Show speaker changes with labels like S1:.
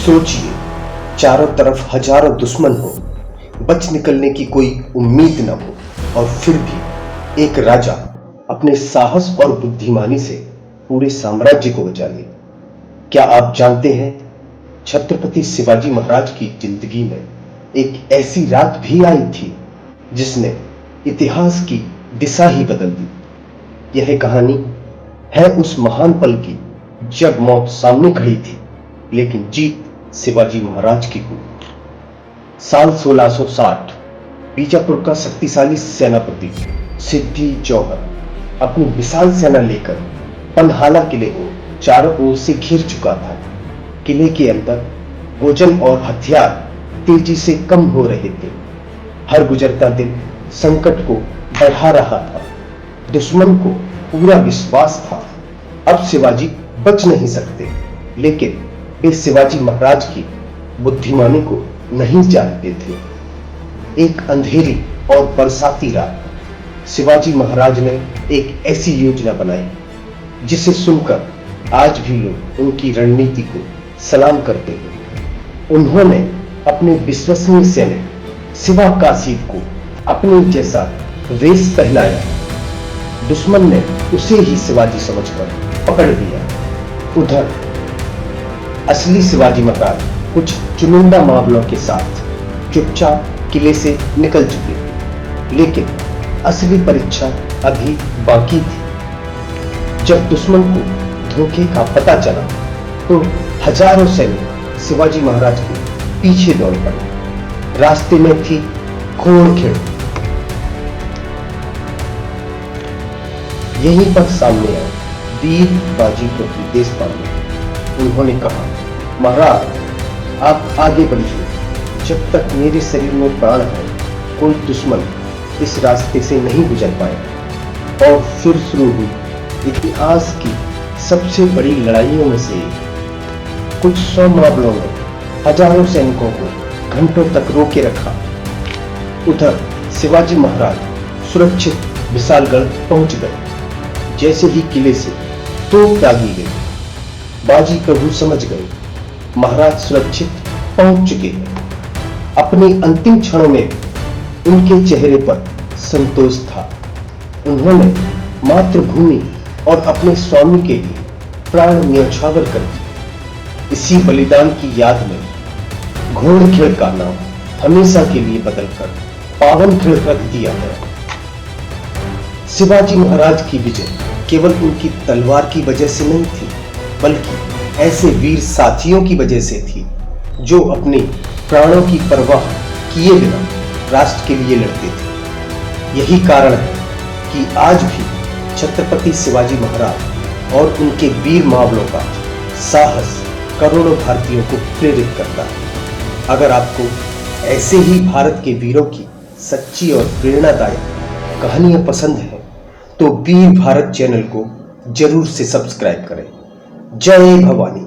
S1: सोचिए, चारों तरफ हजारों दुश्मन हो, बच निकलने की कोई उम्मीद न हो, और फिर भी एक राजा अपने साहस और बुद्धिमानी से पूरे साम्राज्य को बचा ले। क्या आप जानते हैं, छत्रपति शिवाजी महाराज की जिंदगी में एक ऐसी रात भी आई थी जिसने इतिहास की दिशा ही बदल दी। यह कहानी है उस महान पल की जब मौत सामने खड़ी थी, लेकिन जीत शिवाजी महाराज की हुई। साल 1660, बीजापुर का शक्तिशाली सेनापति सिद्दी जौहर अपनी विशाल सेना लेकर पन्हाला किले को चारों ओर से घेर चुका था। किले के अंदर भोजन और हथियार तेजी से कम हो रहे थे। हर गुजरता दिन संकट को बढ़ा रहा था। दुश्मन को पूरा विश्वास था अब शिवाजी बच नहीं सकते, लेकिन वे शिवाजी महाराज की बुद्धिमानी को नहीं जानते थे। एक अंधेरी और बरसाती रात शिवाजी महाराज ने एक ऐसी योजना बनाई जिसे सुनकर आज भी लोग उनकी रणनीति को सलाम करते हैं। उन्होंने अपने विश्वसनीय सैनिक शिवा कासिद को अपने जैसा वेश पहनाया। दुश्मन ने उसे ही शिवाजी समझकर पकड़ लिया। उधर असली शिवाजी महाराज कुछ चुनिंदा मामलों के साथ चुपचाप किले से निकल चुके, लेकिन असली परीक्षा अभी बाकी थी। जब दुश्मन को धोखे का पता चला तो हजारों सैनिक शिवाजी महाराज के पीछे दौड़ पड़े। रास्ते में थी घोर खेड़। यहीं पर सामने आए वीर बाजी प्रभु देशपांडे। उन्होंने कहा, महाराज आप आगे बढ़िए, जब तक मेरे शरीर में प्राण है कोई दुश्मन इस रास्ते से नहीं गुजर पाए। और फिर शुरू हुई इतिहास की सबसे बड़ी लड़ाइयों में से एक। कुछ 100 मामलों में हजारों सैनिकों को घंटों तक रोके रखा। उधर शिवाजी महाराज सुरक्षित विशालगढ़ पहुंच गए। जैसे ही किले से तोप दागी गई, बाजी प्रभु समझ गए महाराज सुरक्षित पहुंच चुके हैं। अपने अंतिम क्षणों में उनके चेहरे पर संतोष था। उन्होंने मातृभूमि और अपने स्वामी के लिए प्राण न्यौछावर कर दिए। इसी बलिदान की याद में घोड़खेड़ का नाम हमेशा के लिए बदलकर पावनखेड़ रख दिया गया। शिवाजी महाराज की विजय केवल उनकी तलवार की वजह से नहीं थी, बल्कि ऐसे वीर साथियों की वजह से थी जो अपने प्राणों की परवाह किए बिना राष्ट्र के लिए लड़ते थे। यही कारण है कि आज भी छत्रपति शिवाजी महाराज और उनके वीर मावलों का साहस करोड़ों भारतीयों को प्रेरित करता है। अगर आपको ऐसे ही भारत के वीरों की सच्ची और प्रेरणादायक कहानियां पसंद हैं, तो वीर भारत चैनल को जरूर से सब्सक्राइब करें। जय भवानी।